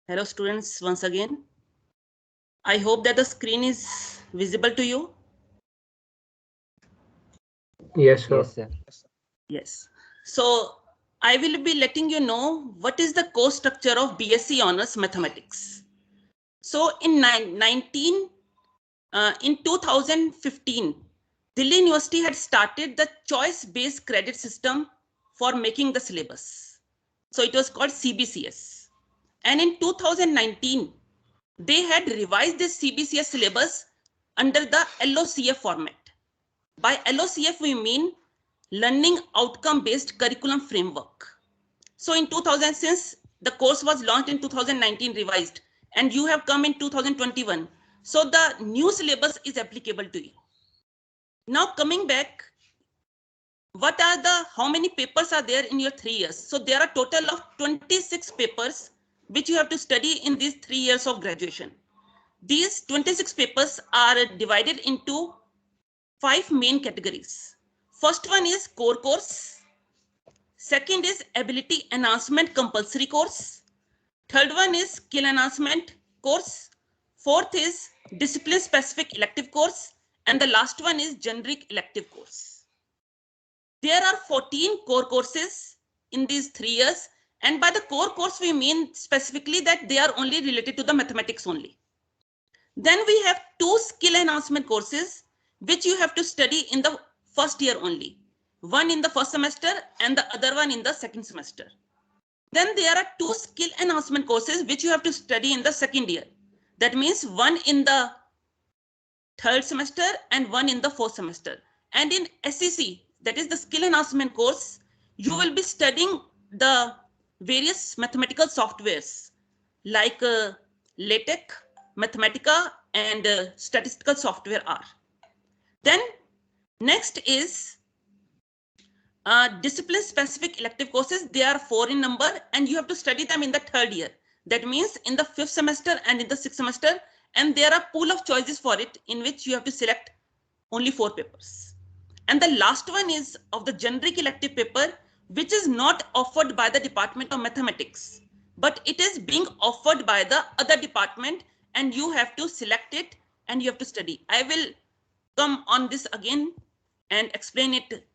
Hello students, once again. I hope that the screen is visible to you. Yes, sir. Yes, sir. Yes. So I will be letting you know what is the course structure of BSc Honors Mathematics. So in 2015, Delhi University had started the choice-based credit system for making the syllabus. So it was called CBCS. And in 2019, they had revised this CBCS syllabus under the LOCF format. By LOCF, we mean Learning Outcome Based Curriculum Framework. So in 2000, since the course was launched in 2019, revised, and you have come in 2021, so the new syllabus is applicable to you. Now coming back, how many papers are there in your 3 years? So there are a total of 26 papers which you have to study in these 3 years of graduation. These 26 papers are divided into 5 main categories. First one is core course. Second is ability enhancement compulsory course. Third one is skill enhancement course. Fourth is discipline specific elective course. And the last one is generic elective course. There are 14 core courses in these 3 years. And by the core course, we mean specifically that they are only related to the mathematics only. Then we have 2 skill enhancement courses, which you have to study in the first year only. One in the first semester and the other one in the second semester. Then there are 2 skill enhancement courses, which you have to study in the second year. That means one in the third semester and one in the fourth semester. And in SEC, that is the skill enhancement course, you will be studying the various mathematical softwares like LaTeX, Mathematica, and statistical software R. Then next is discipline specific elective courses. They are 4 in number and you have to study them in the third year. That means in the 5th semester and in the 6th semester, and there are pool of choices for it in which you have to select only 4 papers. And the last one is of the generic elective paper, which is not offered by the Department of Mathematics, but it is being offered by the other department and you have to select it and you have to study. I will come on this again and explain it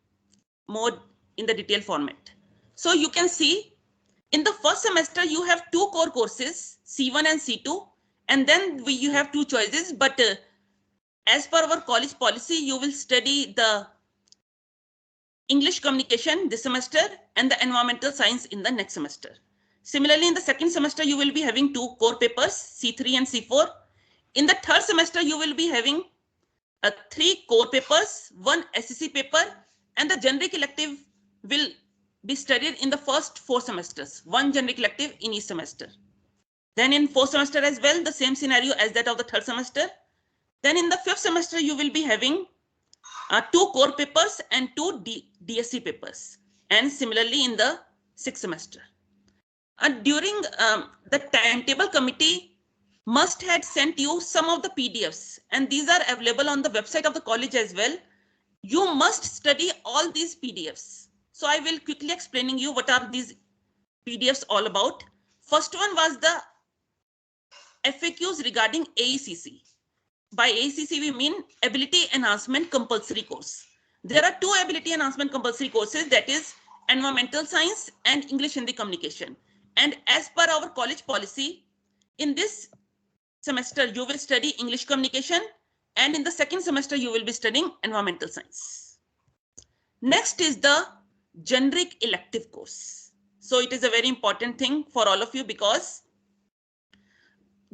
more in the detailed format. So you can see in the first semester, you have 2 core courses, C1 and C2, and then you have 2 choices. But as per our college policy, you will study the English communication this semester and the environmental science in the next semester. Similarly, in the second semester, you will be having 2 core papers, C3 and C4. In the third semester, you will be having 3 core papers, 1 SEC paper, and the generic elective will be studied in the first 4 semesters, 1 generic elective in each semester. Then in 4th semester as well, the same scenario as that of the 3rd semester. Then in the 5th semester, you will be having 2 core papers and 2 DSC papers. And similarly in the 6th semester. During the timetable committee must had sent you some of the PDFs, and these are available on the website of the college as well. You must study all these PDFs. So I will quickly explaining you what are these PDFs all about. First one was the FAQs regarding AECC. By AECC, we mean Ability Enhancement Compulsory Course. There are 2 Ability Enhancement Compulsory courses, that is Environmental Science and English Hindi Communication. And as per our college policy, in this semester, you will study English Communication, and in the second semester, you will be studying Environmental Science. Next is the generic elective course. So it is a very important thing for all of you because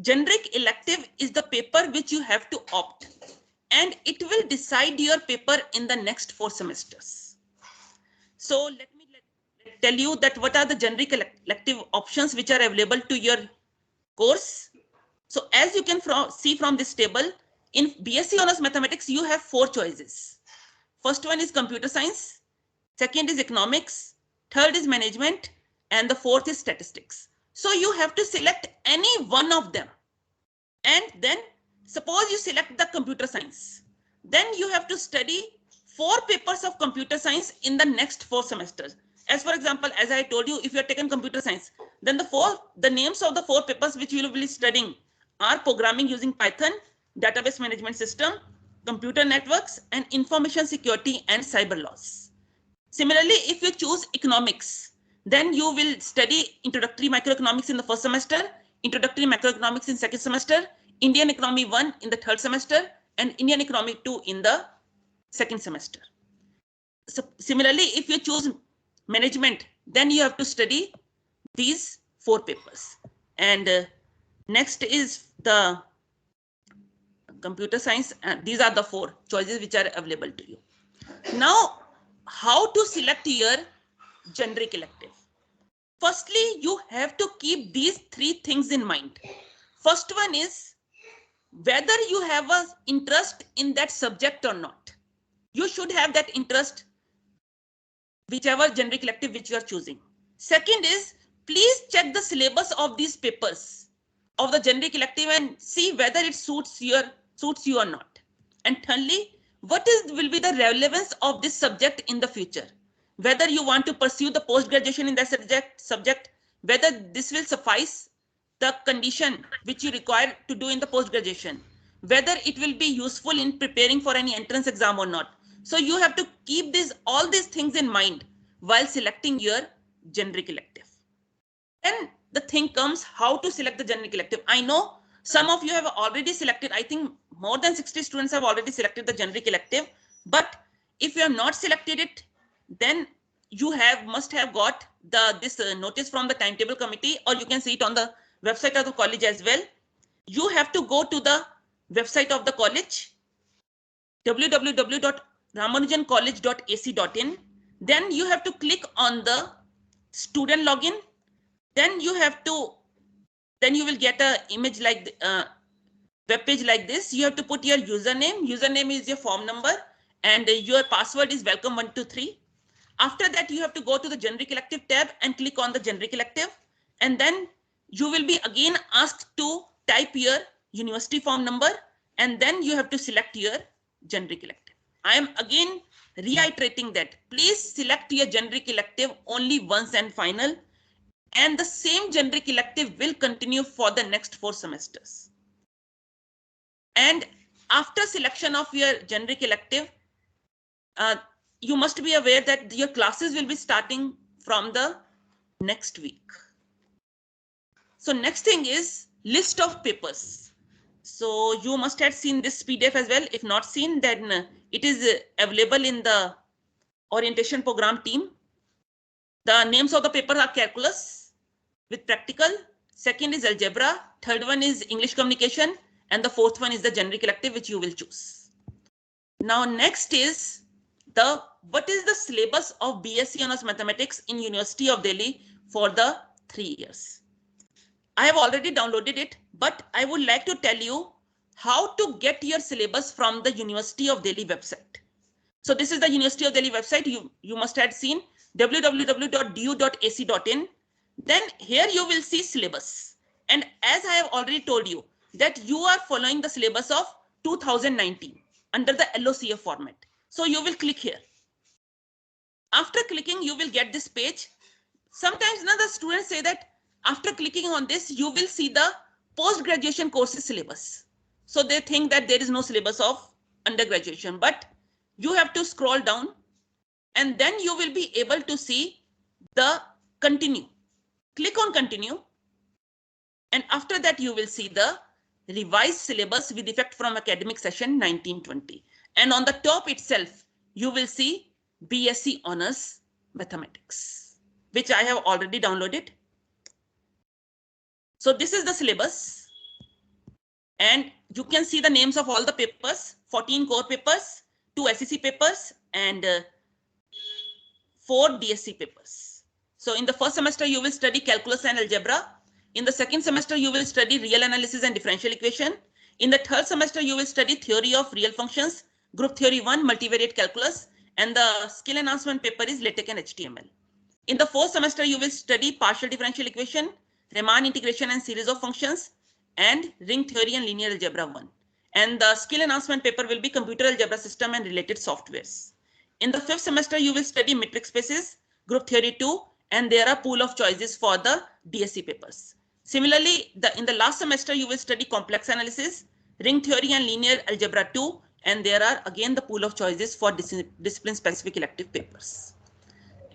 generic elective is the paper which you have to opt, and it will decide your paper in the next 4 semesters. So let me tell you that what are the generic elective options which are available to your course. So as you can see from this table, in BSc Honors Mathematics, you have 4 choices. First one is computer science, second is economics, third is management, and the fourth is statistics. So you have to select any one of them. And then suppose you select the computer science. Then you have to study 4 papers of computer science in the next 4 semesters. As for example, as I told you, if you have taken computer science, Then the names of the 4 papers which you will be studying are programming using Python, database management system, computer networks, and information security and cyber laws. Similarly, if you choose economics, then you will study introductory microeconomics in the first semester, introductory macroeconomics in second semester, Indian economy 1 in the third semester, and Indian economy 2 in the second semester. So similarly, if you choose management, then you have to study these 4 papers. And next is the computer science. These are the 4 choices which are available to you. Now, how to select your generic elective? Firstly, you have to keep these 3 things in mind. First one is whether you have an interest in that subject or not. You should have that interest, whichever generic elective which you are choosing. Second is, please check the syllabus of these papers of the generic elective and see whether it suits you or not. And thirdly, what will be the relevance of this subject in the future? Whether you want to pursue the post-graduation in that subject, whether this will suffice the condition which you require to do in the post-graduation, whether it will be useful in preparing for any entrance exam or not. So you have to keep all these things in mind while selecting your generic elective. Then the thing comes how to select the generic elective. I know some of you have already selected. I think more than 60 students have already selected the generic elective. But if you have not selected it, then you must have got this notice from the timetable committee, or you can see it on the website of the college as well. You have to go to the website of the college, www.ramanujancollege.ac.in. Then you have to click on the student login. Then you will get a image like web page like this. You have to put your username. Username is your form number, and your password is welcome123. After that, you have to go to the generic elective tab and click on the generic elective, and then you will be again asked to type your university form number, and then you have to select your generic elective. I am again reiterating that please select your generic elective only once and final, and the same generic elective will continue for the next 4 semesters. And after selection of your generic elective, you must be aware that your classes will be starting from the next week. So next thing is list of papers. So you must have seen this PDF as well. If not seen, then it is available in the orientation program team. The names of the papers are calculus with practical. Second is algebra. Third one is English communication. And the fourth one is the generic elective which you will choose. Now next is what is the syllabus of BSc Honors Mathematics in University of Delhi for the 3 years. I have already downloaded it, but I would like to tell you how to get your syllabus from the University of Delhi website. So this is the University of Delhi website. You must have seen www.du.ac.in. Then here you will see syllabus. And as I have already told you that you are following the syllabus of 2019 under the LOCF format. So you will click here. After clicking, you will get this page. Sometimes the students say that after clicking on this, you will see the post-graduation courses syllabus. So they think that there is no syllabus of undergraduation, but you have to scroll down and then you will be able to see the continue. Click on continue. And after that, you will see the revised syllabus with effect from academic session 1920. And on the top itself, you will see BSc Honors Mathematics, which I have already downloaded. So this is the syllabus. And you can see the names of all the papers, 14 core papers, 2 SEC papers, and 4 DSC papers. So in the first semester, you will study calculus and algebra. In the second semester, you will study real analysis and differential equation. In the third semester, you will study theory of real functions, group theory 1, multivariate calculus, and the skill enhancement paper is LaTeX and HTML. In the fourth semester, you will study partial differential equation, Riemann integration and series of functions, and ring theory and linear algebra 1. And the skill enhancement paper will be computer algebra system and related softwares. In the fifth semester, you will study metric spaces, group theory 2, and there are pool of choices for the DSC papers. Similarly, in the last semester, you will study complex analysis, ring theory and linear algebra 2, and there are again the pool of choices for discipline-specific elective papers.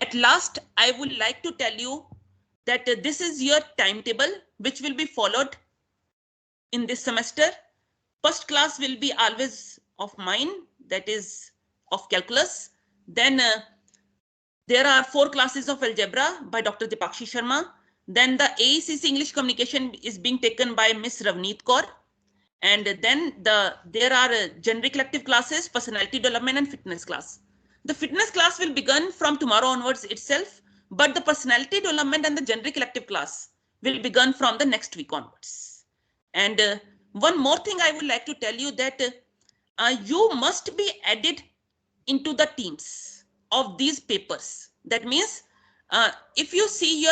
At last, I would like to tell you that this is your timetable, which will be followed in this semester. First class will be always of mine, that is of calculus. Then there are 4 classes of algebra by Dr. Dipakshi Sharma. Then the AECC English communication is being taken by Miss Ravneet Kaur. And then there are generic elective classes, personality development and fitness class. The fitness class will begin from tomorrow onwards itself, but the personality development and the generic elective class will begin from the next week onwards. And one more thing I would like to tell you, that you must be added into the teams of these papers. That means if you see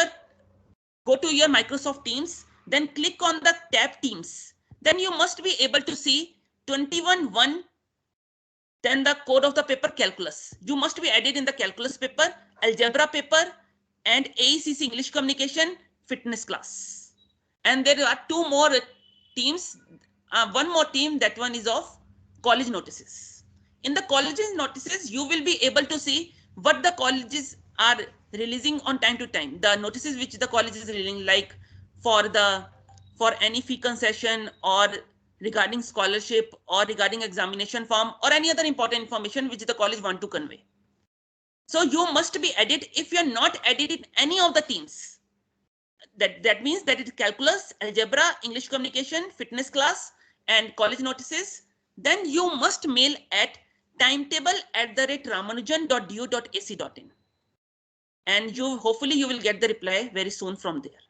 go to your Microsoft Teams, then click on the tab Teams. Then you must be able to see 21.1, then the code of the paper calculus. You must be added in the calculus paper, algebra paper, and AECC English communication fitness class. And there are 2 more teams, one more team, that one is of college notices. In the college notices, you will be able to see what the colleges are releasing on time to time. The notices which the college is releasing, like for any fee concession, or regarding scholarship, or regarding examination form, or any other important information which the college want to convey. So you must be added. If you are not added in any of the teams, that means that it is calculus, algebra, English communication, fitness class, and college notices, then you must mail at timetable@ramanujan.du.ac.in, and hopefully you will get the reply very soon from there.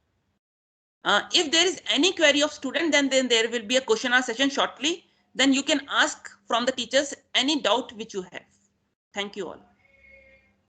If there is any query of student, then there will be a question answer session shortly. Then you can ask from the teachers any doubt which you have. Thank you all.